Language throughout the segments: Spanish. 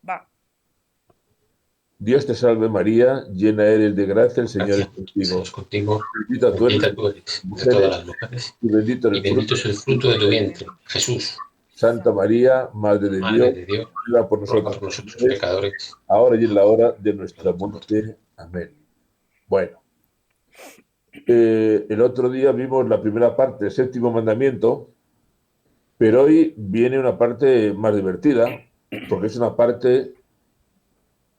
Va. Dios te salve María, llena eres de gracia, el Señor es Gracias, Señor contigo. es contigo, Bendita tú eres bendita entre tú las eres entre todas mujeres las mujeres, y bendito es y el fruto bendito de es el tu fruto de tu vientre. vientre, Jesús. Santa María, Madre de Madre Dios, de Dios, ruega por ruega nosotros por nosotros pecadores, pecadores, ahora y en la hora de de nuestra nuestra muerte. muerte. Amén. Bueno, el otro día vimos la primera parte del séptimo mandamiento, pero hoy viene una parte más divertida, porque es una parte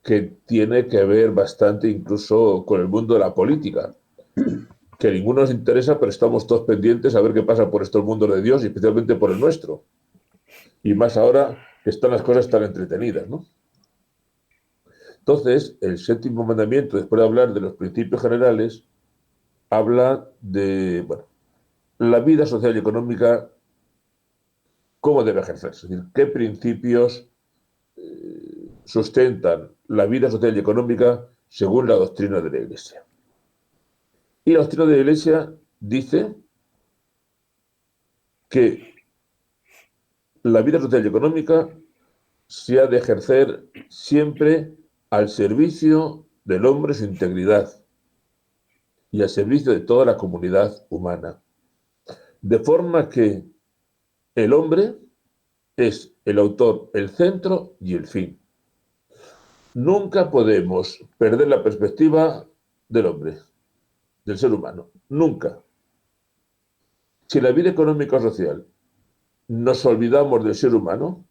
que tiene que ver bastante incluso con el mundo de la política, que a ninguno nos interesa, pero estamos todos pendientes a ver qué pasa por estos mundos de Dios y especialmente por el nuestro. Y más ahora que están las cosas tan entretenidas, ¿no? Entonces, el séptimo mandamiento, después de hablar de los principios generales, habla de, bueno, la vida social y económica, cómo debe ejercerse, es decir, qué principios sustentan la vida social y económica según la doctrina de la Iglesia. Y la doctrina de la Iglesia dice que la vida social y económica se ha de ejercer siempre al servicio del hombre, su integridad, y al servicio de toda la comunidad humana. De forma que el hombre es el autor, el centro y el fin. Nunca podemos perder la perspectiva del hombre, del ser humano. Nunca. Si en la vida económica o social nos olvidamos del ser humano,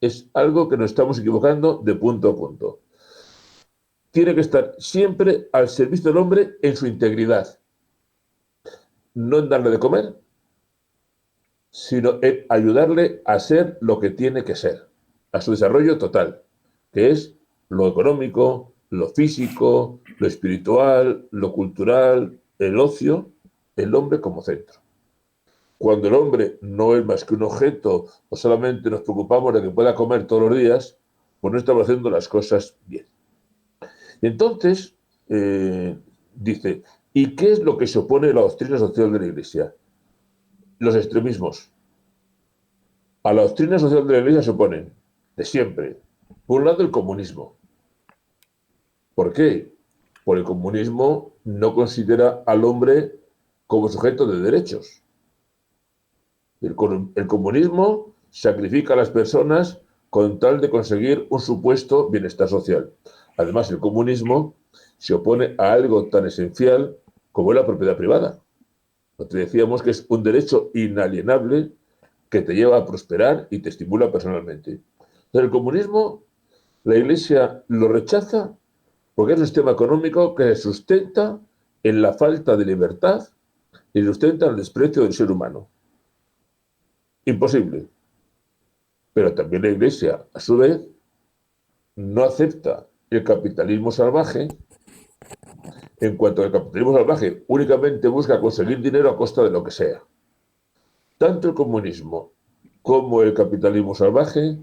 es algo que nos estamos equivocando de punto a punto. Tiene que estar siempre al servicio del hombre en su integridad, no en darle de comer, sino en ayudarle a ser lo que tiene que ser, a su desarrollo total, que es lo económico, lo físico, lo espiritual, lo cultural, el ocio, el hombre como centro. Cuando el hombre no es más que un objeto o solamente nos preocupamos de que pueda comer todos los días, pues no estamos haciendo las cosas bien. Y entonces, dice, ¿y qué es lo que se opone a la doctrina social de la Iglesia? Los extremismos. A la doctrina social de la Iglesia se oponen, de siempre, por un lado el comunismo. ¿Por qué? Porque el comunismo no considera al hombre como sujeto de derechos. El comunismo sacrifica a las personas con tal de conseguir un supuesto bienestar social. Además, el comunismo se opone a algo tan esencial como es la propiedad privada. Nosotros decíamos que es un derecho inalienable que te lleva a prosperar y te estimula personalmente. Entonces, el comunismo, la Iglesia lo rechaza porque es un sistema económico que se sustenta en la falta de libertad y sustenta el desprecio del ser humano. Imposible. Pero también la Iglesia, a su vez, no acepta el capitalismo salvaje, en cuanto el capitalismo salvaje únicamente busca conseguir dinero a costa de lo que sea. Tanto el comunismo como el capitalismo salvaje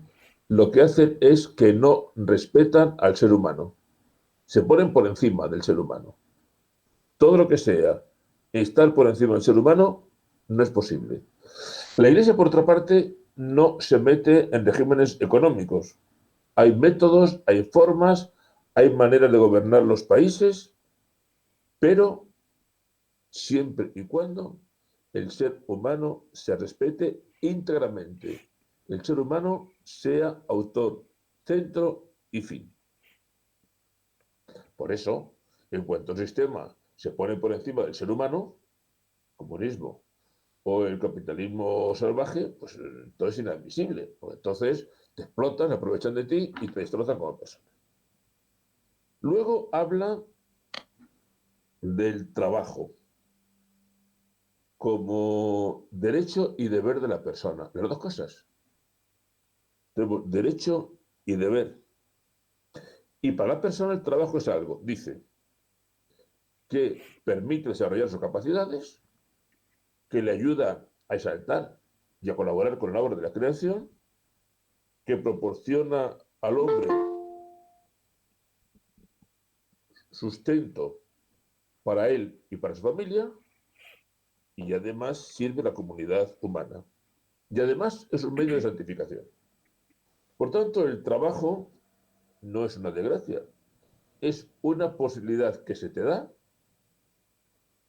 lo que hacen es que no respetan al ser humano. Se ponen por encima del ser humano. Todo lo que sea estar por encima del ser humano no es posible. La Iglesia, por otra parte, no se mete en regímenes económicos. Hay métodos, hay formas, hay maneras de gobernar los países, pero siempre y cuando el ser humano se respete íntegramente. El ser humano sea autor, centro y fin. Por eso, en cuanto el sistema se pone por encima del ser humano, comunismo o el capitalismo salvaje, pues todo es inadmisible. Porque entonces te explotan, se aprovechan de ti y te destrozan como persona. Luego habla del trabajo como derecho y deber de la persona. Las dos cosas. Tenemos derecho y deber. Y para la persona el trabajo es algo, dice, que permite desarrollar sus capacidades, que le ayuda a exaltar y a colaborar con la obra de la creación, que proporciona al hombre sustento para él y para su familia, y además sirve a la comunidad humana. Y además es un medio de santificación. Por tanto, el trabajo no es una desgracia, es una posibilidad que se te da,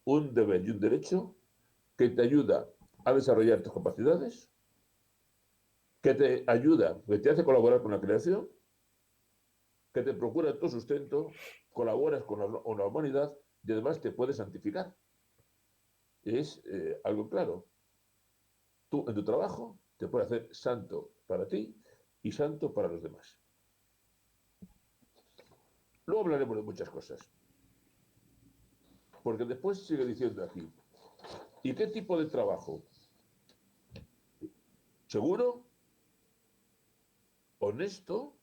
un deber y un derecho que te ayuda a desarrollar tus capacidades, que te ayuda, que te hace colaborar con la creación, que te procura tu sustento, colaboras con la humanidad y además te puedes santificar. Es algo claro. Tú en tu trabajo te puedes hacer santo para ti y santo para los demás. Luego hablaremos de muchas cosas. Porque después sigue diciendo aquí, ¿y qué tipo de trabajo? ¿Seguro? ¿Honesto?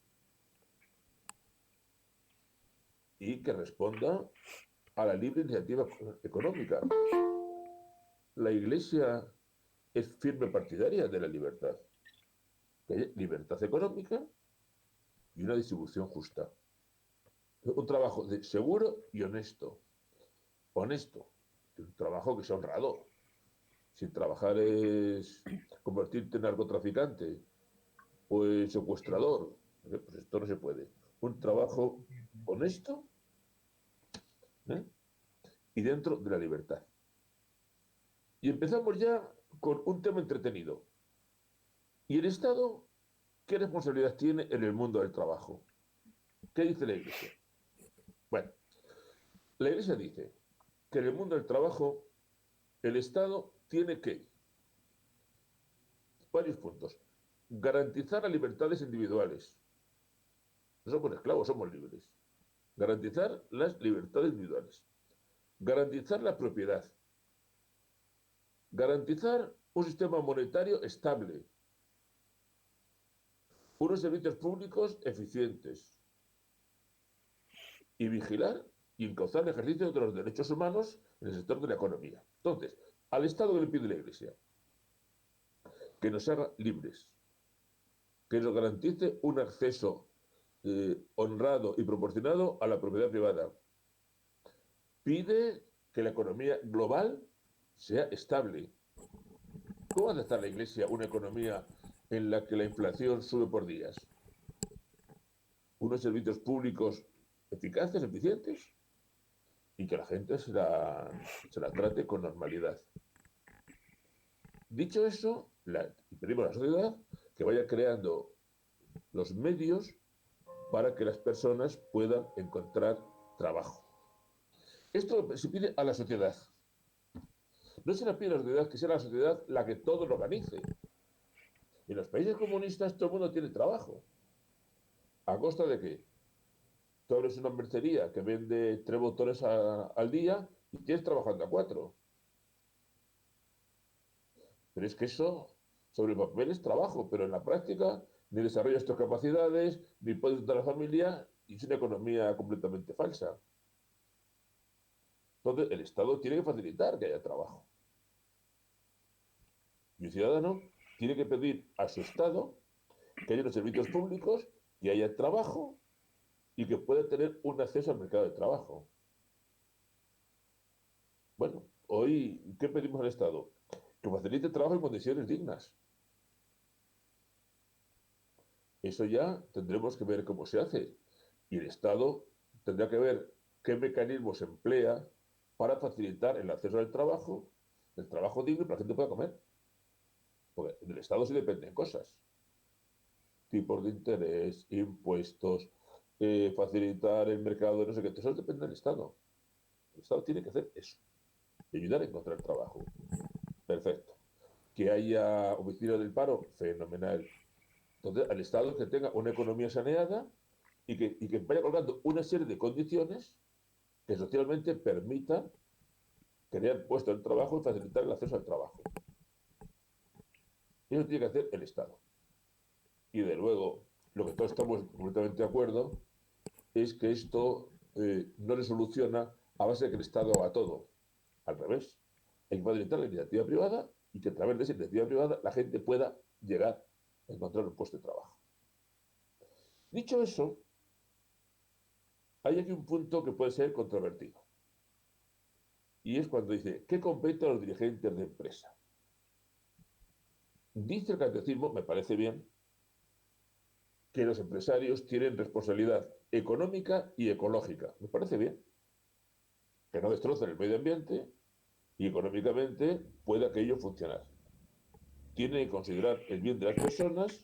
Y que responda a la libre iniciativa económica. La Iglesia es firme partidaria de la libertad. Que haya libertad económica y una distribución justa. Un trabajo seguro y honesto. Honesto. Un trabajo que sea honrado. Si trabajar es convertirte en narcotraficante o en secuestrador, pues esto no se puede. Un trabajo honesto, ¿eh? Y dentro de la libertad. Y empezamos ya con un tema entretenido. ¿Y el Estado qué responsabilidad tiene en el mundo del trabajo? ¿Qué dice la Iglesia? Bueno, la Iglesia dice que en el mundo del trabajo el Estado tiene que, varios puntos, garantizar las libertades individuales. No somos esclavos, somos libres. Garantizar las libertades individuales. Garantizar la propiedad. Garantizar un sistema monetario estable. Unos servicios públicos eficientes. Y vigilar y encauzar el ejercicio de los derechos humanos en el sector de la economía. Entonces, al Estado que le pide la Iglesia, que nos haga libres, que nos garantice un acceso honrado y proporcionado a la propiedad privada. Pide que la economía global sea estable. ¿Cómo va a aceptar la Iglesia una economía en la que la inflación sube por días? Unos servicios públicos eficaces, eficientes, y que la gente se la trate con normalidad. Dicho eso, pedimos a la sociedad que vaya creando los medios para que las personas puedan encontrar trabajo. Esto se pide a la sociedad. No se le pide a la sociedad que sea la sociedad la que todo lo organice. En los países comunistas todo el mundo tiene trabajo. ¿A costa de qué? Tú abres una mercería que vende 3 botones al día y tienes trabajando a 4. Pero es que eso, sobre el papel es trabajo, pero en la práctica ni desarrollas tus capacidades, ni puedes dar a la familia, y es una economía completamente falsa. Entonces, el Estado tiene que facilitar que haya trabajo. Y un ciudadano tiene que pedir a su Estado que haya unos servicios públicos, que haya trabajo y que pueda tener un acceso al mercado de trabajo. Bueno, hoy, ¿qué pedimos al Estado? Que facilite trabajo en condiciones dignas. Eso ya tendremos que ver cómo se hace. Y el Estado tendrá que ver qué mecanismos emplea para facilitar el acceso al trabajo, el trabajo digno y para que la gente pueda comer. Porque del Estado sí dependen cosas. Tipos de interés, impuestos, facilitar el mercado de no sé qué. Eso depende del Estado. El Estado tiene que hacer eso. Y ayudar a encontrar trabajo. Perfecto. Que haya oficina del paro, fenomenal. Entonces, al Estado que tenga una economía saneada y que vaya colgando una serie de condiciones que socialmente permitan crear puestos de trabajo y facilitar el acceso al trabajo. Eso tiene que hacer el Estado. Y de luego, lo que todos estamos completamente de acuerdo es que esto no le soluciona a base de que el Estado haga todo. Al revés, hay que facilitar la iniciativa privada y que a través de esa iniciativa privada la gente pueda llegar a encontrar un puesto de trabajo. Dicho eso, hay aquí un punto que puede ser controvertido. Y es cuando dice, ¿qué compete a los dirigentes de empresa? Dice el catecismo, me parece bien, que los empresarios tienen responsabilidad económica y ecológica. Me parece bien. Que no destrocen el medio ambiente y económicamente pueda aquello funcionar. Tiene que considerar el bien de las personas,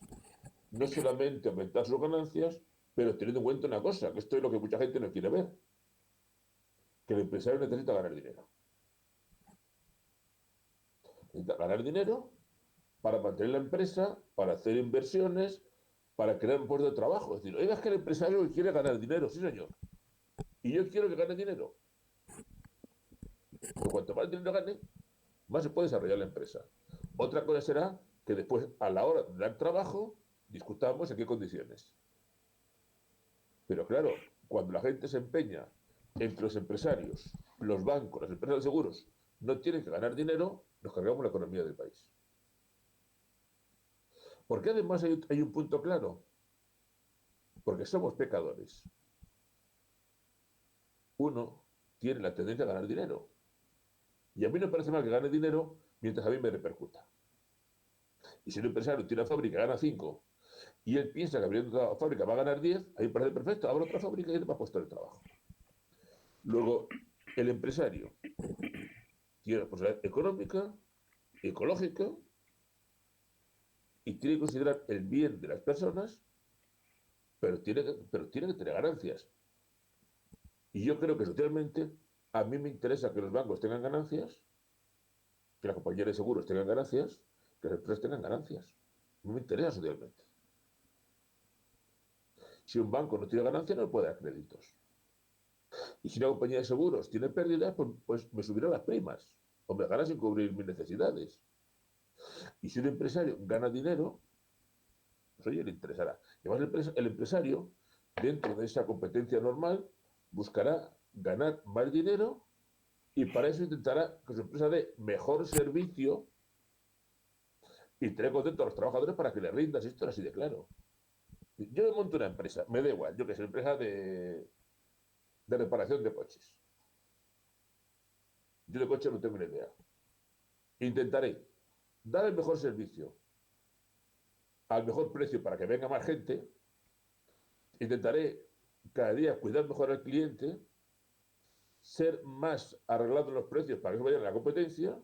no solamente aumentar sus ganancias, pero teniendo en cuenta una cosa, que esto es lo que mucha gente no quiere ver, que el empresario necesita ganar dinero. Necesita ganar dinero para mantener la empresa, para hacer inversiones, para crear un puesto de trabajo. Es decir, oiga, es que el empresario quiere ganar dinero, sí señor. Y yo quiero que gane dinero. Pues cuanto más dinero gane, más se puede desarrollar la empresa. Otra cosa será que después, a la hora de dar trabajo, discutamos en qué condiciones. Pero claro, cuando la gente se empeña en que los empresarios, los bancos, las empresas de seguros no tienen que ganar dinero, nos cargamos la economía del país. Porque además hay un punto claro, porque somos pecadores. Uno tiene la tendencia a ganar dinero. Y a mí no me parece mal que gane dinero mientras a mí me repercuta. Y si un empresario tiene una fábrica y gana 5 y él piensa que abriendo otra fábrica va a ganar 10, a mí me parece perfecto, abre otra fábrica y él va a puesto de trabajo. Luego, el empresario tiene responsabilidad económica, ecológica, y tiene que considerar el bien de las personas, pero tiene que tener ganancias. Y yo creo que socialmente a mí me interesa que los bancos tengan ganancias, que las compañías de seguros tengan ganancias, que las empresas tengan ganancias. No me interesa socialmente. Si un banco no tiene ganancias, no puede dar créditos. Y si una compañía de seguros tiene pérdidas, pues me subirán las primas o me ganan sin cubrir mis necesidades. Y si un empresario gana dinero, pues oye, le interesará. Y además el empresario, dentro de esa competencia normal, buscará ganar más dinero y para eso intentará que su empresa dé mejor servicio y tener contentos a los trabajadores para que le rindas. Esto es así de claro. Yo me monto una empresa, me da igual, yo que sé, empresa de reparación de coches. Yo de coche no tengo ni idea. Intentaré dar el mejor servicio al mejor precio para que venga más gente. Intentaré cada día cuidar mejor al cliente, ser más arreglado en los precios para que no vayan a la competencia.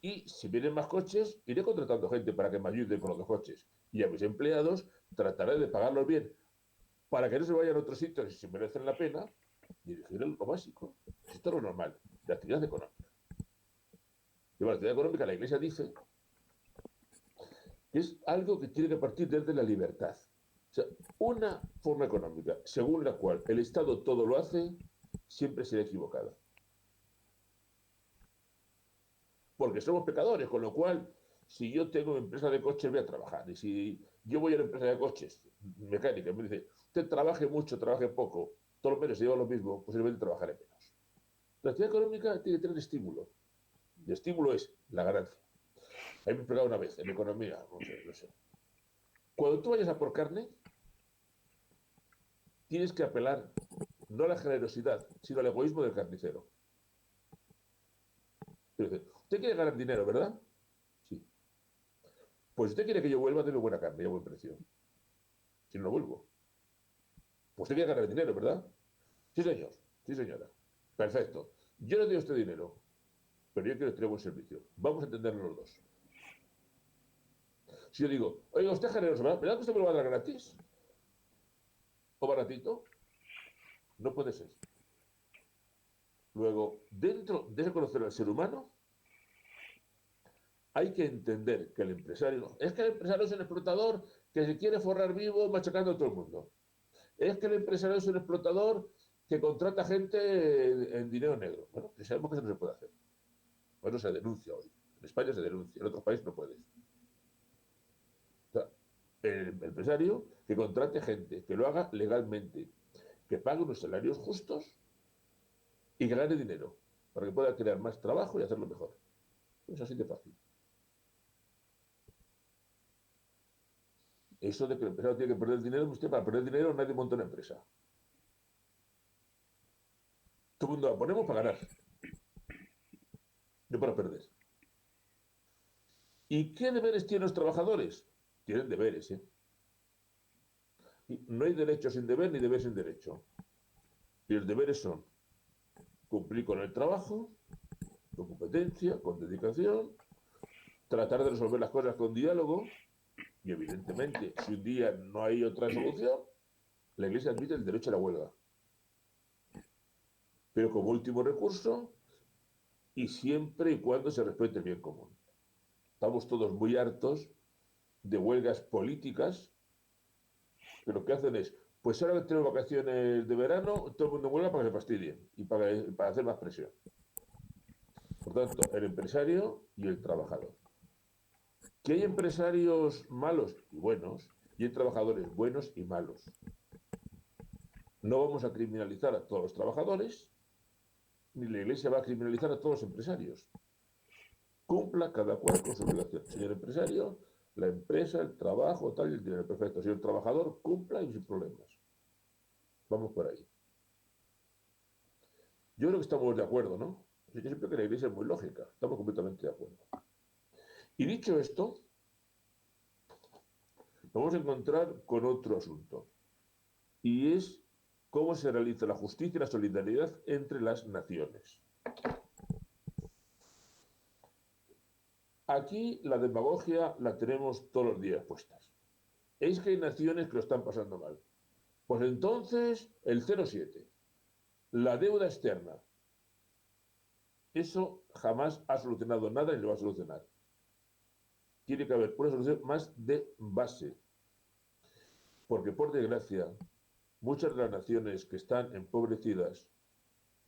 Y si vienen más coches, iré contratando gente para que me ayude con los dos coches. Y a mis empleados trataré de pagarlos bien para que no se vayan a otros sitios si merecen la pena. Dirigir lo básico. Esto es lo normal, de actividad económica. Y bueno, la actividad económica, la Iglesia dice que es algo que tiene que partir desde la libertad. O sea, una forma económica según la cual el Estado todo lo hace, siempre será equivocada. Porque somos pecadores, con lo cual, si yo tengo una empresa de coches, voy a trabajar. Y si yo voy a una empresa de coches mecánica, me dice, usted trabaje mucho, trabaje poco, todos los meses se lleva lo mismo, posiblemente trabajaré menos. La actividad económica tiene que tener estímulo. Y el estímulo es la ganancia. A mí me he explicado una vez en economía, no sé. Cuando tú vayas a por carne, tienes que apelar no a la generosidad, sino al egoísmo del carnicero. Dice, usted quiere ganar dinero, ¿verdad? Sí. Pues usted quiere que yo vuelva, debe buena carne y a buen precio. Si no, no vuelvo. Pues usted quiere ganar dinero, ¿verdad? Sí, señor. Sí, señora. Perfecto. Yo le doy a usted dinero, pero yo quiero tener buen servicio. Vamos a entenderlo los dos. Si yo digo, oiga, usted es generoso, ¿verdad que usted me lo va a dar gratis? ¿O baratito? No puede ser. Luego, dentro de reconocer al ser humano, hay que entender que el empresario no. Es que el empresario es un explotador que se quiere forrar vivo machacando a todo el mundo. Es que el empresario es un explotador que contrata gente en dinero negro. Bueno, que sabemos que eso no se puede hacer. Bueno, se denuncia hoy. En España se denuncia, en otros países no puedes. O sea, el empresario que contrate gente, que lo haga legalmente, que pague unos salarios justos y que gane dinero para que pueda crear más trabajo y hacerlo mejor. Es así de fácil. Eso de que el empresario tiene que perder dinero, usted para perder dinero nadie monta una empresa. Todo el mundo la ponemos para ganar, no para perder. ¿Y qué deberes tienen los trabajadores? Tienen deberes, ¿eh? No hay derecho sin deber ni deber sin derecho. Y los deberes son cumplir con el trabajo, con competencia, con dedicación, tratar de resolver las cosas con diálogo y, evidentemente, si un día no hay otra solución, la Iglesia admite el derecho a la huelga. Pero como último recurso y siempre y cuando se respete el bien común. Estamos todos muy hartos de huelgas políticas que lo que hacen es, pues ahora que tenemos vacaciones de verano, todo el mundo huelga para que se fastidien y para hacer más presión. Por tanto, el empresario y el trabajador. Que hay empresarios malos y buenos, y hay trabajadores buenos y malos. No vamos a criminalizar a todos los trabajadores, ni la Iglesia va a criminalizar a todos los empresarios. Cumpla cada cual con su obligación. Señor empresario, la empresa, el trabajo, tal, y el dinero. Perfecto. Señor trabajador, cumpla y sin problemas. Vamos por ahí. Yo creo que estamos de acuerdo, ¿no? Yo siempre creo que la Iglesia es muy lógica. Estamos completamente de acuerdo. Y dicho esto, vamos a encontrar con otro asunto. Y es cómo se realiza la justicia y la solidaridad entre las naciones. Aquí la demagogia la tenemos todos los días puestas. Es que hay naciones que lo están pasando mal. Pues entonces, el 0,7, la deuda externa. Eso jamás ha solucionado nada ni lo va a solucionar. Tiene que haber una solución más de base. Porque, por desgracia, muchas de las naciones que están empobrecidas,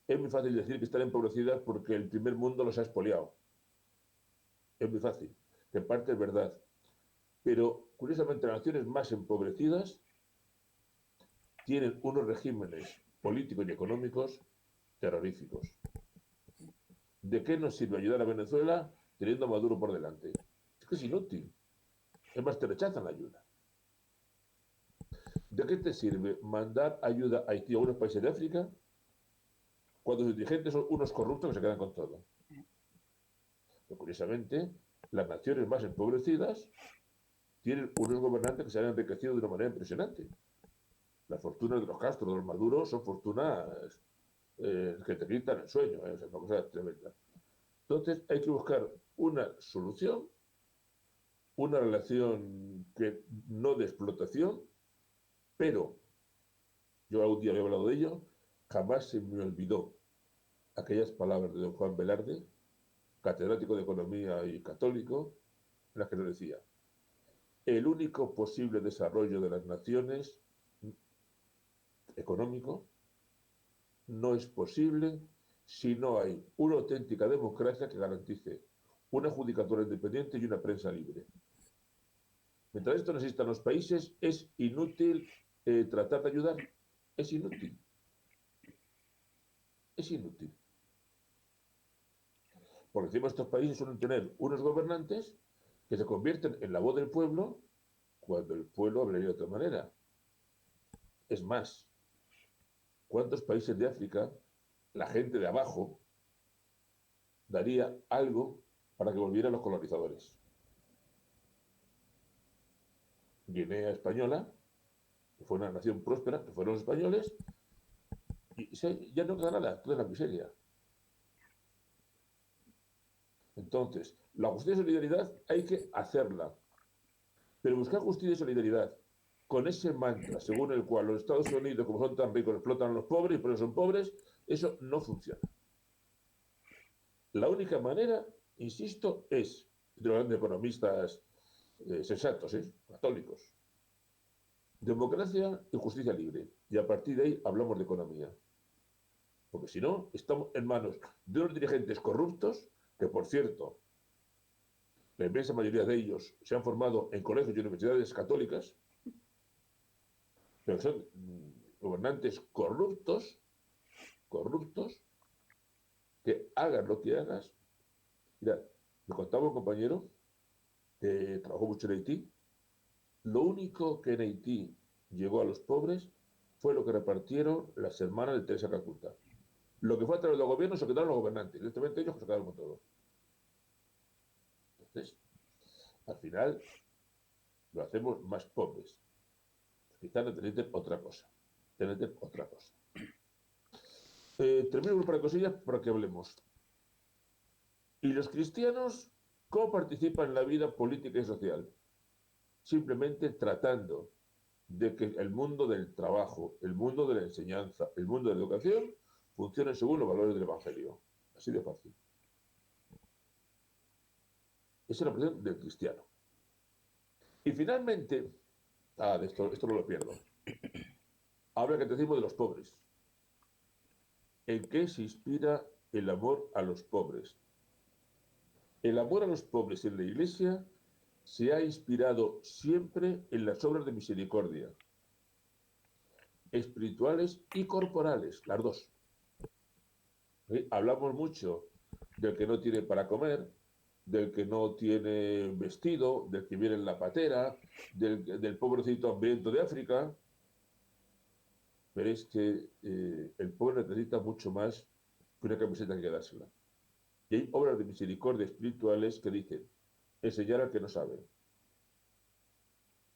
es muy fácil decir que están empobrecidas porque el primer mundo los ha expoliado. Es muy fácil, que en parte es verdad. Pero, curiosamente, las naciones más empobrecidas tienen unos regímenes políticos y económicos terroríficos. ¿De qué nos sirve ayudar a Venezuela teniendo a Maduro por delante? Es que es inútil. Es más, te rechazan la ayuda. ¿De qué te sirve mandar ayuda a Haití o a unos países de África cuando sus dirigentes son unos corruptos que se quedan con todo? Pero, curiosamente, las naciones más empobrecidas tienen unos gobernantes que se han enriquecido de una manera impresionante. Las fortunas de los Castro, de los Maduro, son fortunas que te quitan el sueño, es una cosa tremenda. Entonces hay que buscar una solución, una relación que no de explotación, pero yo algún día había hablado de ello, jamás se me olvidó aquellas palabras de don Juan Velarde, catedrático de Economía y católico, en las que nos decía, el único posible desarrollo de las naciones económico no es posible si no hay una auténtica democracia que garantice una judicatura independiente y una prensa libre. Mientras esto no exista en los países, es inútil tratar de ayudar. Es inútil. Es inútil. Porque encima estos países suelen tener unos gobernantes que se convierten en la voz del pueblo cuando el pueblo hablaría de otra manera. Es más, ¿cuántos países de África la gente de abajo daría algo para que volvieran los colonizadores? Guinea Española, que fue una nación próspera, que fueron los españoles, y ya no queda nada, toda la miseria. Entonces, la justicia y solidaridad hay que hacerla, pero buscar justicia y solidaridad con ese mantra según el cual los Estados Unidos, como son tan ricos, explotan a los pobres y por eso son pobres, eso no funciona. La única manera, insisto, es, de los grandes economistas sensatos, católicos, democracia y justicia libre. Y a partir de ahí hablamos de economía. Porque si no, estamos en manos de unos dirigentes corruptos, que por cierto, la inmensa mayoría de ellos se han formado en colegios y universidades católicas, pero son gobernantes corruptos, corruptos, que hagan lo que hagas. Mira, me contaba un compañero que trabajó mucho en Haití, lo único que en Haití llegó a los pobres fue lo que repartieron las hermanas de Teresa Calcuta. Lo que fue a través del gobierno se quedaron los gobernantes, directamente ellos que se quedaron con todo. Entonces, al final, lo hacemos más pobres. quizás necesiten otra cosa. Necesiten otra cosa. Termino con un par de cosillas para que hablemos. ¿Y los cristianos cómo participan en la vida política y social? Simplemente tratando de que el mundo del trabajo, el mundo de la enseñanza, el mundo de la educación funcione según los valores del Evangelio. Así de fácil. Esa es la posición del cristiano. Y finalmente, esto no lo pierdo, habla el catecismo de los pobres. ¿En qué se inspira el amor a los pobres? El amor a los pobres en la Iglesia se ha inspirado siempre en las obras de misericordia, espirituales y corporales, las dos. ¿Sí? Hablamos mucho del que no tiene para comer, del que no tiene vestido, del que viene en la patera, del pobrecito hambriento de África, pero es que el pobre necesita mucho más que una camiseta que dársela. Y hay obras de misericordia espirituales que dicen, enseñar al que no sabe,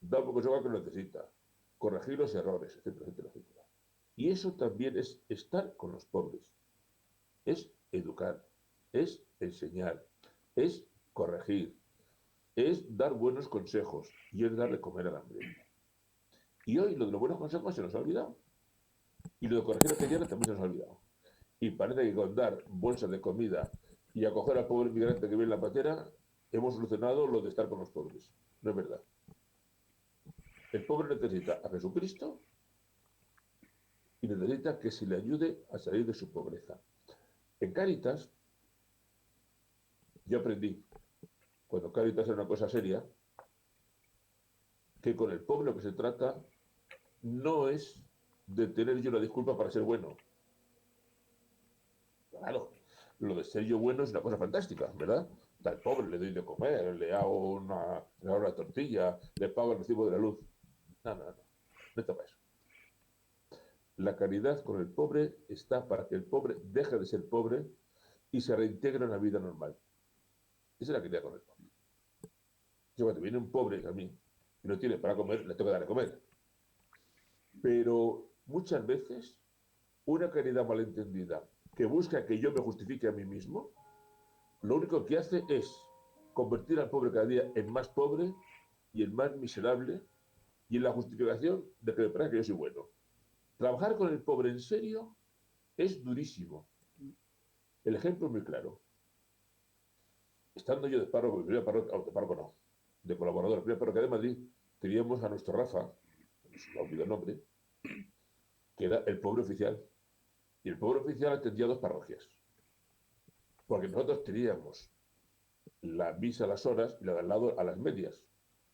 dar un consejo al que lo necesita, corregir los errores, etcétera, etcétera, etcétera. Y eso también es estar con los pobres, es educar, es enseñar, es corregir, es dar buenos consejos y es dar de comer al hambre. Y hoy lo de los buenos consejos se nos ha olvidado. Y lo de corregir a que también se nos ha olvidado. Y parece que con dar bolsas de comida y acoger al pobre migrante que vive en la patera, hemos solucionado lo de estar con los pobres. No es verdad. El pobre necesita a Jesucristo y necesita que se le ayude a salir de su pobreza. En Cáritas, yo aprendí, cuando Cáritas era una cosa seria, que con el pobre lo que se trata no es de tener yo la disculpa para ser bueno. Claro, lo de ser yo bueno es una cosa fantástica, ¿verdad? Al pobre le doy de comer, le hago una tortilla, le pago el recibo de la luz. No, no, no, no está para eso. La caridad con el pobre está para que el pobre deje de ser pobre y se reintegre en la vida normal. Esa es la caridad con el pobre. Yo cuando viene un pobre a mí y no tiene para comer, le tengo que dar de comer. Pero muchas veces una caridad malentendida que busca que yo me justifique a mí mismo, lo único que hace es convertir al pobre cada día en más pobre y en más miserable y en la justificación de que me parece que yo soy bueno. Trabajar con el pobre en serio es durísimo. El ejemplo es muy claro. Estando yo de párroco, de párroco no, de colaborador, primera parroquia de Madrid, teníamos a nuestro Rafa, no se me ha olvidado el nombre, que era el pobre oficial. Y el pobre oficial atendía dos parroquias. Porque nosotros teníamos la misa a las horas y la de al lado a las medias.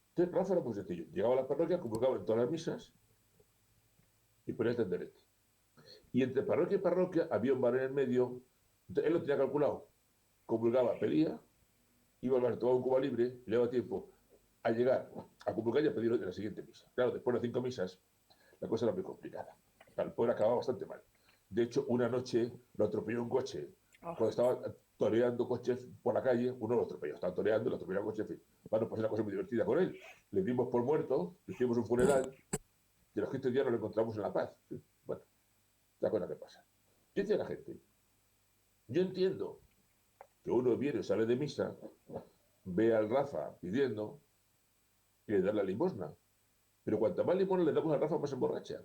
Entonces Rafa era muy sencillo. Llegaba a la parroquia, convocaba en todas las misas y ponía el tenderete. Y entre parroquia y parroquia había un bar en el medio. Entonces él lo tenía calculado. Convulgaba, pedía, iba al bar, tomaba un cuba libre y le daba tiempo a llegar a convulgar y a pedir en la siguiente misa. Claro, después de 5 misas, la cosa era muy complicada. El pobre acababa bastante mal. De hecho, una noche lo atropelló un coche. Cuando estaba toreando coches por la calle, uno lo atropelló, estaba toreando, lo atropelló un coche, en fin. Bueno, pues era una cosa muy divertida con él. Le dimos por muerto, le hicimos un funeral, y los 15 días nos lo encontramos en La Paz. Bueno, la cosa que pasa. ¿Qué dice la gente? Yo entiendo que uno viene, sale de misa, ve al Rafa pidiendo y le da la limosna. Pero cuanta más limosna le damos al Rafa, más se emborracha.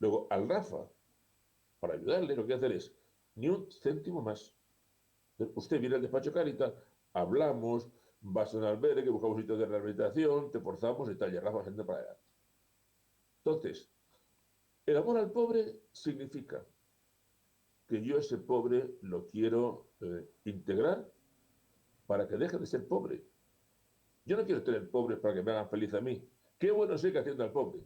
Luego, al Rafa, para ayudarle, lo que hacer es ni un céntimo más. Usted viene al despacho Caritas, hablamos, vas a un albergue, buscamos sitios de rehabilitación, te forzamos y tal, y el Rafa gente para allá. Entonces, el amor al pobre significa que yo ese pobre lo quiero integrar para que deje de ser pobre. Yo no quiero tener pobres para que me hagan feliz a mí. Qué bueno sé que haciendo al pobre.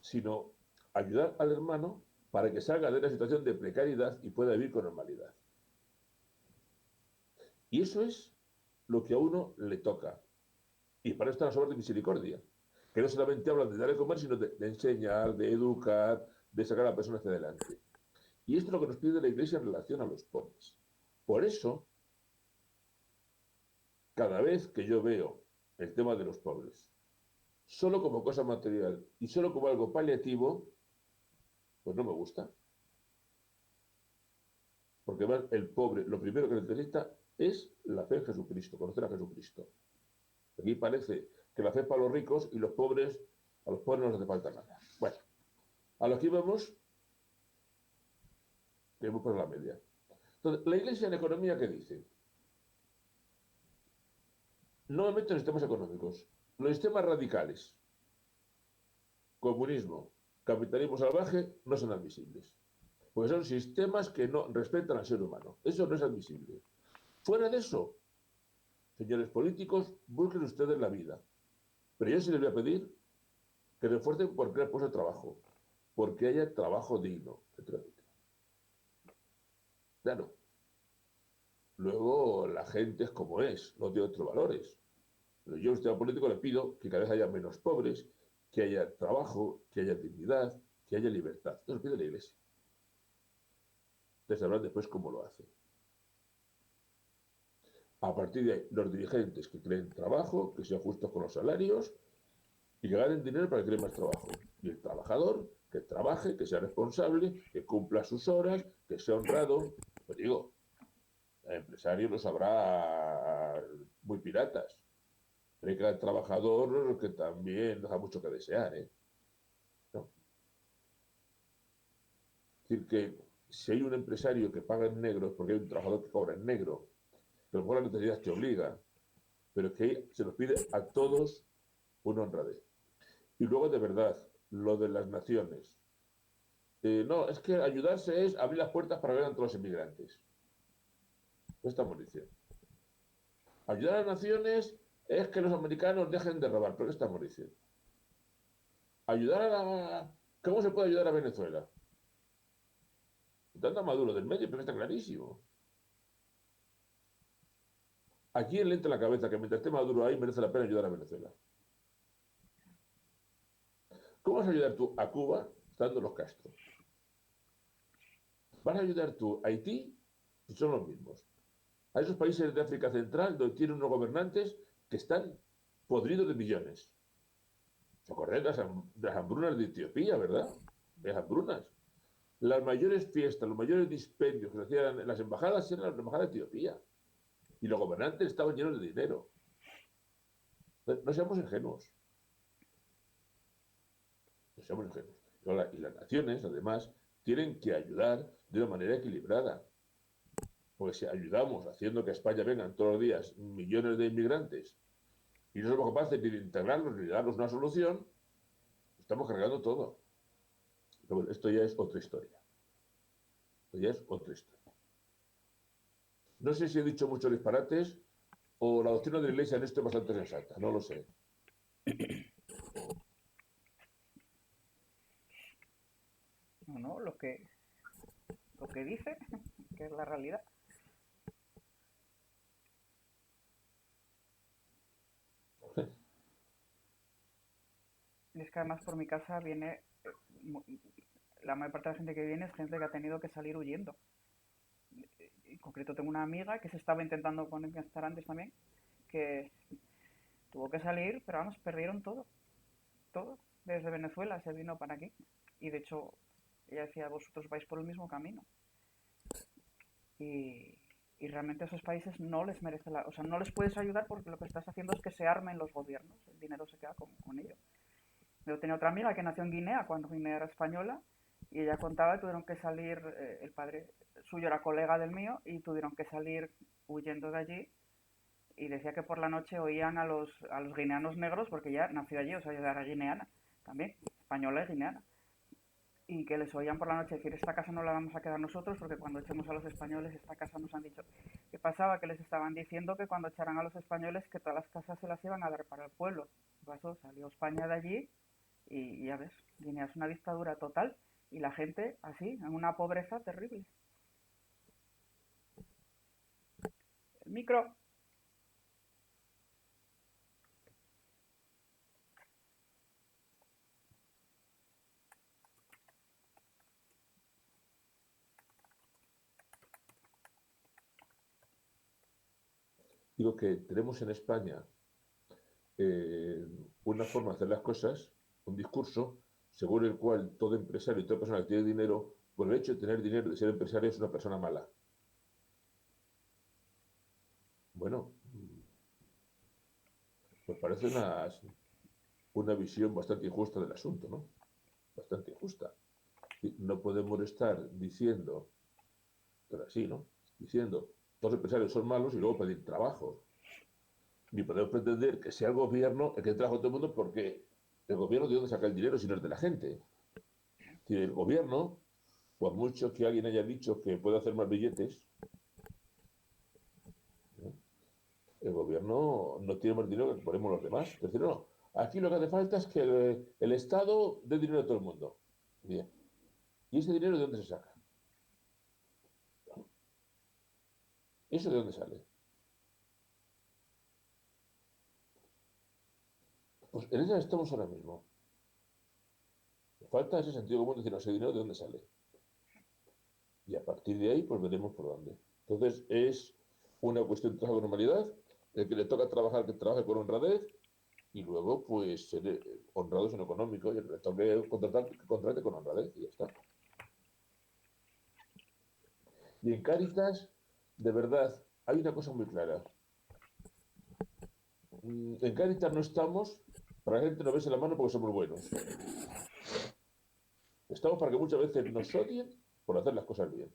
Sino ayudar al hermano para que salga de una situación de precariedad y pueda vivir con normalidad. Y eso es lo que a uno le toca. Y para eso están las obras de misericordia, que no solamente hablan de dar de comer, sino de enseñar, de educar, de sacar a la persona hacia adelante. Y esto es lo que nos pide la Iglesia en relación a los pobres. Por eso, cada vez que yo veo el tema de los pobres, solo como cosa material y solo como algo paliativo, pues no me gusta. Porque además el pobre lo primero que necesita es la fe en Jesucristo, conocer a Jesucristo. Aquí parece que la fe es para los ricos y a los pobres no les hace falta nada. Bueno, a los que íbamos, que hemos por la media. Entonces, la Iglesia en economía, ¿qué dice? No me meto en sistemas económicos. Los sistemas radicales, comunismo, capitalismo salvaje, no son admisibles. Porque son sistemas que no respetan al ser humano. Eso no es admisible. Fuera de eso, señores políticos, busquen ustedes la vida. Pero yo sí les voy a pedir que refuercen por crear puestos de trabajo, porque haya trabajo digno, etcétera, etcétera. Claro, luego la gente es como es, no tiene otros valores. Pero yo, usted político, le pido que cada vez haya menos pobres, que haya trabajo, que haya dignidad, que haya libertad. Eso lo pide la Iglesia. Ustedes sabrán después cómo lo hace. A partir de ahí, los dirigentes que creen trabajo, que sean justos con los salarios y que ganen dinero para que creen más trabajo. Y el trabajador, que trabaje, que sea responsable, que cumpla sus horas, que sea honrado. Pues digo, el empresario los habrá muy piratas. Pero hay cada trabajador que también deja mucho que desear, ¿eh? ¿No? Es decir, que si hay un empresario que paga en negro es porque hay un trabajador que cobra en negro, que a lo mejor la necesidad te obliga, pero que se nos pide a todos una honradez. Y luego, de verdad, lo de las naciones. No, es que ayudarse es abrir las puertas para ver a todos los inmigrantes. ¿Qué estamos diciendo? Ayudar a las naciones es que los americanos dejen de robar. ¿Pero qué estamos diciendo? Ayudar a la... ¿Cómo se puede ayudar a Venezuela? Quitando a Maduro del medio, pero está clarísimo. ¿A quién le entra en la cabeza que mientras esté Maduro ahí merece la pena ayudar a Venezuela? ¿Cómo vas a ayudar tú a Cuba estando los Castro? ¿Vas a ayudar tú a Haití? Si son los mismos. A esos países de África Central donde tienen unos gobernantes que están podridos de millones. ¿Se acordáis de las hambrunas de Etiopía, verdad? De las hambrunas. Las mayores fiestas, los mayores dispendios que se hacían en las embajadas eran las embajadas de Etiopía. Y los gobernantes estaban llenos de dinero. No seamos ingenuos. No seamos ingenuos. Y las naciones, además, tienen que ayudar de una manera equilibrada. Porque si ayudamos haciendo que a España vengan todos los días millones de inmigrantes y no somos capaces ni de integrarlos ni de darnos una solución, estamos cargando todo. Pero bueno, esto ya es otra historia. Esto ya es otra historia. No sé si he dicho muchos disparates o la doctrina de la Iglesia en esto es bastante sensata, no lo sé. No, no, lo que dice, que es la realidad. Y es que además por mi casa viene, la mayor parte de la gente que viene es gente que ha tenido que salir huyendo. En concreto tengo una amiga que se estaba intentando conectar antes también, que tuvo que salir, pero vamos, perdieron todo, todo. Desde Venezuela se vino para aquí. Y de hecho, ella decía, vosotros vais por el mismo camino. Y, y realmente a esos países no les merece la... O sea, no les puedes ayudar porque lo que estás haciendo es que se armen los gobiernos. El dinero se queda con ellos. Yo tenía otra amiga que nació en Guinea, cuando Guinea era española, y ella contaba que tuvieron que salir, el padre suyo era colega del mío, y tuvieron que salir huyendo de allí, y decía que por la noche oían a los guineanos negros, porque ella nació allí, o sea, ella era guineana también, española y guineana, y que les oían por la noche decir, esta casa no la vamos a quedar nosotros, porque cuando echemos a los españoles, esta casa nos han dicho. ¿Qué pasaba? Que les estaban diciendo que cuando echaran a los españoles, que todas las casas se las iban a dar para el pueblo. ¿Qué pasó? Salió España de allí y ya ves, Guinea es una dictadura total y la gente así, en una pobreza terrible. El micro. Digo que tenemos en España eh, una forma de hacer las cosas, un discurso, según el cual todo empresario y toda persona que tiene dinero, por el hecho de tener dinero, de ser empresario, es una persona mala. Bueno, pues parece una visión bastante injusta del asunto, ¿no? Bastante injusta. No podemos estar diciendo, pero así, ¿no? Diciendo, todos los empresarios son malos y luego pedir trabajo. Ni podemos pretender que sea el gobierno el que trabaja a todo el mundo porque el gobierno de dónde saca el dinero si no es de la gente. Si el gobierno, por mucho que alguien haya dicho que puede hacer más billetes, ¿no? El gobierno no tiene más dinero que ponemos los demás. Es decir, no, aquí lo que hace falta es que el Estado dé dinero a todo el mundo. Bien. ¿Y ese dinero de dónde se saca? ¿Eso de dónde sale? Pues en esa estamos ahora mismo. Falta ese sentido común de decir, no, ese dinero de dónde sale. Y a partir de ahí, pues veremos por dónde. Entonces, es una cuestión de trabajo con normalidad, el que le toca trabajar, que trabaje con honradez, y luego, pues, ser honrados en lo económico, y el que le toque contratar, que contrate con honradez, y ya está. Y en Cáritas, de verdad, hay una cosa muy clara. En Cáritas no estamos para que la gente nos bese la mano porque somos buenos. Estamos para que muchas veces nos odien por hacer las cosas bien.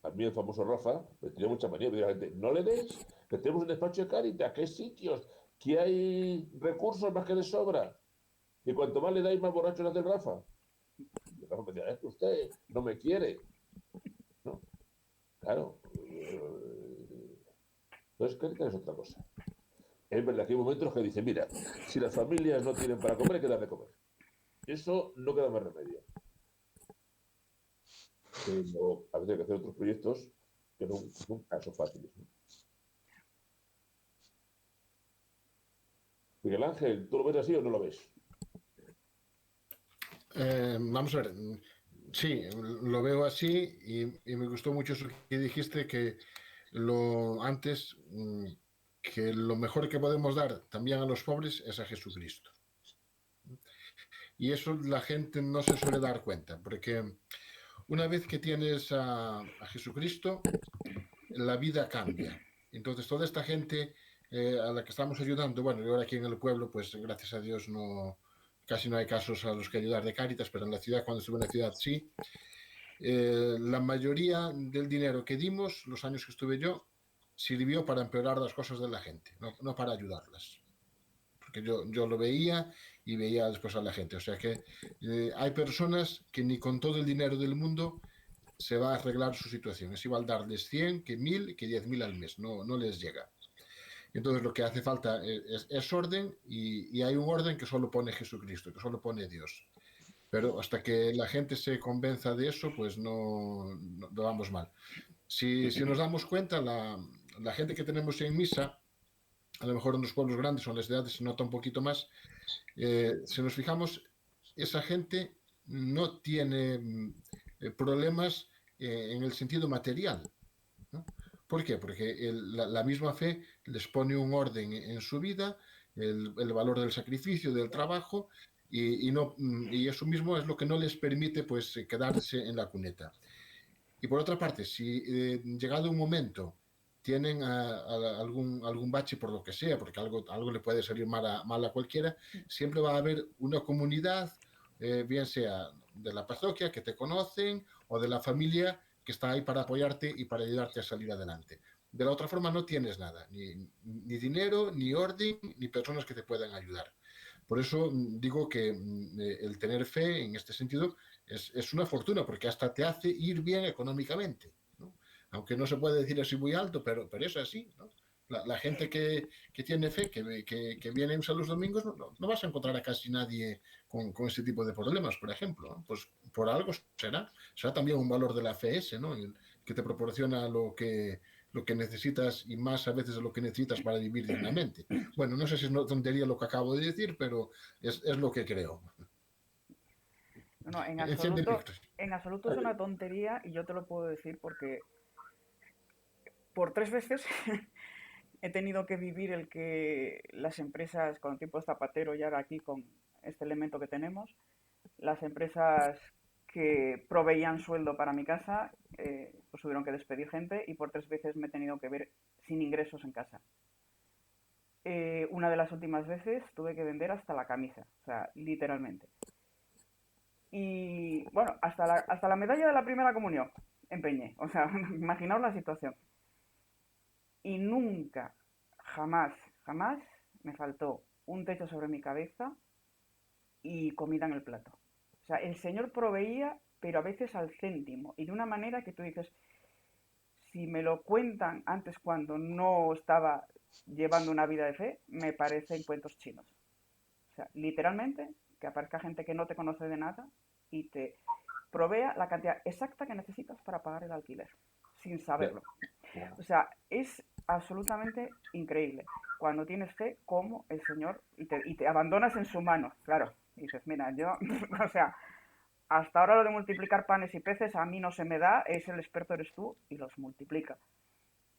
A mí el famoso Rafa me tenía mucha manía, me decía la gente, no le deis, que tenemos un despacho de Cáritas, que hay sitios, que hay recursos más que de sobra, y cuanto más le dais, más borracho le hace el Rafa. Y el Rafa me decía, es que usted no me quiere, ¿no? Claro. Entonces, Cáritas es otra cosa. Es verdad que hay momentos que dicen, mira, si las familias no tienen para comer, hay que dar de comer. Eso no queda más remedio. Pero a veces hay que hacer otros proyectos que nunca son fáciles, ¿no? Miguel Ángel, ¿tú lo ves así o no lo ves? Vamos a ver, sí, lo veo así y me gustó mucho eso que dijiste, que lo antes, que lo mejor que podemos dar también a los pobres es a Jesucristo. Y eso la gente no se suele dar cuenta, porque una vez que tienes a Jesucristo, la vida cambia. Entonces toda esta gente a la que estamos ayudando, bueno, y ahora aquí en el pueblo, pues gracias a Dios no, casi no hay casos a los que ayudar de Cáritas, pero en la ciudad, cuando estuve en la ciudad, sí. La mayoría del dinero que dimos, los años que estuve yo, sirvió para empeorar las cosas de la gente, no, no para ayudarlas. Porque yo lo veía y veía después a la gente. O sea que hay personas que ni con todo el dinero del mundo se va a arreglar su situación. Es igual darles 100 que 1000 que 10.000 al mes. No, no les llega. Entonces lo que hace falta es orden y hay un orden que solo pone Jesucristo, que solo pone Dios. Pero hasta que la gente se convenza de eso, pues no vamos mal. Si nos damos cuenta, la gente que tenemos en misa, a lo mejor en los pueblos grandes o en las ciudades se nota un poquito más, si nos fijamos, esa gente no tiene problemas en el sentido material, ¿no? ¿Por qué? Porque la misma fe les pone un orden en su vida, el valor del sacrificio, del trabajo, no, y eso mismo es lo que no les permite pues quedarse en la cuneta. Y por otra parte, si llegado un momento tienen algún bache por lo que sea, porque algo le puede salir mal a cualquiera, siempre va a haber una comunidad, bien sea de la parroquia que te conocen o de la familia que está ahí para apoyarte y para ayudarte a salir adelante. De la otra forma no tienes nada, ni dinero, ni orden, ni personas que te puedan ayudar. Por eso digo que el tener fe en este sentido es una fortuna, porque hasta te hace ir bien económicamente, ¿no? Aunque no se puede decir así muy alto, pero es así, ¿no? La gente que tiene fe, que viene a los domingos, no vas a encontrar a casi nadie con ese tipo de problemas, por ejemplo, ¿no? Pues por algo será también un valor de la fe ese, ¿no? El que te proporciona lo que necesitas y más a veces de lo que necesitas para vivir dignamente. Bueno, no sé si es una tontería lo que acabo de decir, pero es lo que creo. No, Enciende el micro. en absoluto es una tontería y yo te lo puedo decir porque por tres veces he tenido que vivir el que las empresas, con tiempo zapatero y ahora aquí con este elemento que tenemos, las empresas que proveían sueldo para mi casa, pues tuvieron que despedir gente y por 3 veces me he tenido que ver sin ingresos en casa. Una de las últimas veces tuve que vender hasta la camisa, o sea, literalmente. Y bueno, hasta la medalla de la primera comunión empeñé, o sea, imaginaos la situación. Y nunca, jamás, jamás me faltó un techo sobre mi cabeza y comida en el plato. O sea, el Señor proveía, pero a veces al céntimo y de una manera que tú dices, si me lo cuentan antes cuando no estaba llevando una vida de fe, me parecen cuentos chinos. O sea, literalmente, que aparezca gente que no te conoce de nada y te provea la cantidad exacta que necesitas para pagar el alquiler, sin Ya, saberlo. O sea, es absolutamente increíble. Cuando tienes fe, como el Señor, y te abandonas en su mano, claro. Y dices, mira, yo, o sea, hasta ahora lo de multiplicar panes y peces a mí no se me da, es el experto eres tú y los multiplica.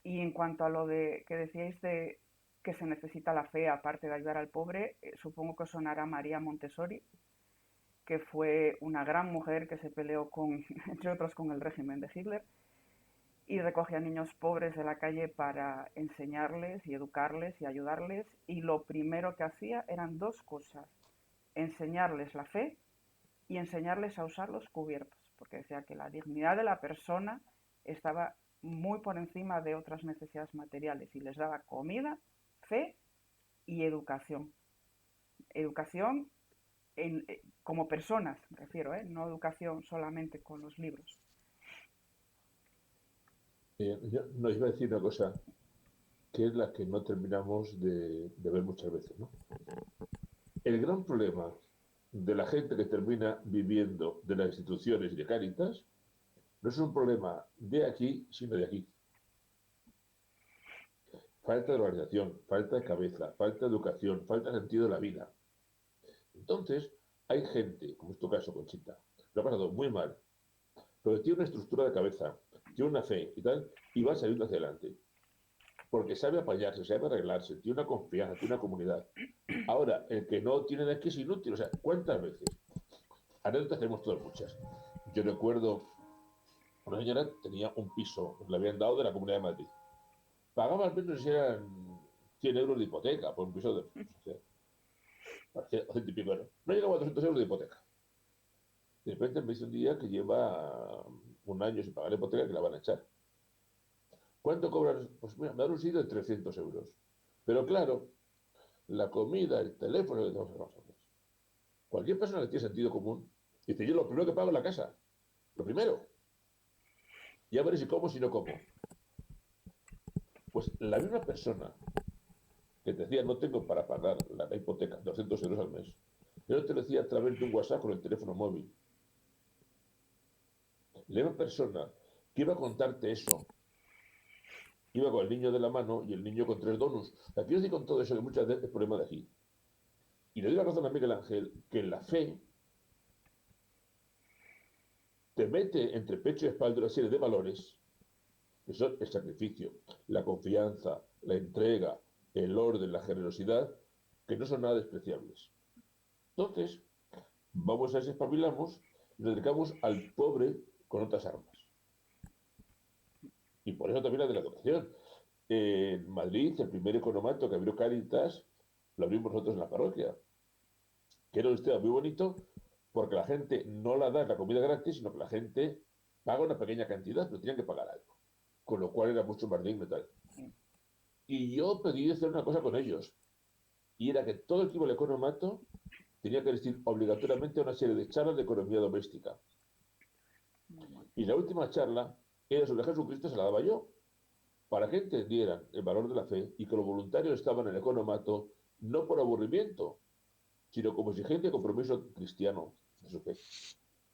Y en cuanto a lo de que decíais de que se necesita la fe aparte de ayudar al pobre, supongo que os sonará María Montessori, que fue una gran mujer que se peleó con, entre otros, con el régimen de Hitler y recogía a niños pobres de la calle para enseñarles y educarles y ayudarles. Y lo primero que hacía eran dos cosas: enseñarles la fe y enseñarles a usar los cubiertos, porque decía que la dignidad de la persona estaba muy por encima de otras necesidades materiales y les daba comida, fe y educación. Educación como personas, me refiero, no educación solamente con los libros. yo nos iba a decir una cosa que es la que no terminamos de ver muchas veces, ¿no? El gran problema de la gente que termina viviendo de las instituciones y de Cáritas no es un problema de aquí, sino de aquí. Falta de organización, falta de cabeza, falta de educación, falta de sentido de la vida. Entonces, hay gente, como es tu caso, Conchita, lo ha pasado muy mal, pero tiene una estructura de cabeza, tiene una fe y tal, y va saliendo hacia adelante. Porque sabe apañarse, sabe arreglarse, tiene una confianza, tiene una comunidad. Ahora, el que no tiene de qué es inútil. O sea, ¿cuántas veces? Anécdotas tenemos todas muchas. Yo recuerdo, una señora tenía un piso, le habían dado de la Comunidad de Madrid. Pagaba al menos si eran 100 euros de hipoteca por un piso de, o sea, 100 y pico, no llegaba a 200 euros de hipoteca. De repente me dice un día que lleva un año sin pagar la hipoteca que la van a echar. ¿Cuánto cobras? Pues mira, me han sido de 300 euros. Pero claro, la comida, el teléfono, vamos a ver. Cualquier persona que tiene sentido común dice, yo lo primero que pago es la casa. Lo primero. Ya veré si como, si no como. Pues la misma persona que te decía, no tengo para pagar la hipoteca, 200 euros al mes, yo te lo decía a través de un WhatsApp con el teléfono móvil. La misma persona que iba a contarte eso, iba con el niño de la mano y el niño con 3 donuts. La quiero decir con todo eso que muchas veces es problema de aquí. Y le doy la razón a Miguel Ángel que la fe te mete entre pecho y espalda una serie de valores que son el sacrificio, la confianza, la entrega, el orden, la generosidad, que no son nada despreciables. Entonces, vamos a ver si espabilamos y nos dedicamos al pobre con otras armas. Y por eso también la de la educación. En Madrid, el primer economato que abrió Cáritas, lo abrimos nosotros en la parroquia, que era un sistema muy bonito porque la gente no la da la comida gratis, sino que la gente paga una pequeña cantidad, pero tenían que pagar algo. Con lo cual era mucho más digno y tal. Y yo pedí hacer una cosa con ellos, y era que todo el equipo del economato tenía que asistir obligatoriamente a una serie de charlas de economía doméstica. Y la última charla era sobre Jesucristo, se la daba yo, para que entendieran el valor de la fe y que los voluntarios estaban en el economato no por aburrimiento, sino como exigencia y compromiso cristiano de su fe.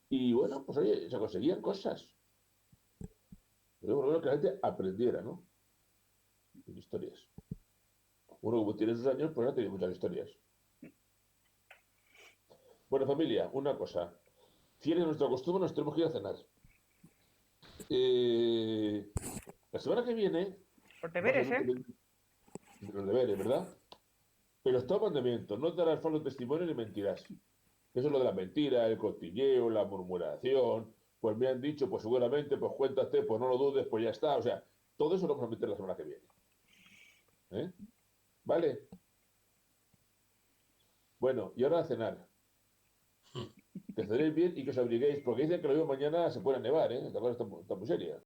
Y bueno, pues oye, se conseguían cosas. Pero bueno, que la gente aprendiera, ¿no? Historias. Uno como tiene sus años, pues no tiene muchas historias. Bueno, familia, una cosa. Fieles a nuestra costumbre, nos tenemos que ir a cenar. La semana que viene Por va a ser deberes, un ¿eh? pelín. los deberes, ¿verdad? Pero estos mandamientos, no darás falso testimonio ni mentirás. Eso es lo de la mentira, el cotilleo, la murmuración. Pues me han dicho, pues seguramente, pues cuéntate, pues no lo dudes, pues ya está. O sea, todo eso lo vamos a meter la semana que viene. ¿Eh? ¿Vale? Bueno, y ahora a cenar. Que cenéis bien y que os abriguéis, porque dicen que lo mismo mañana se puede nevar, ¿eh? Esta cosa está muy seria.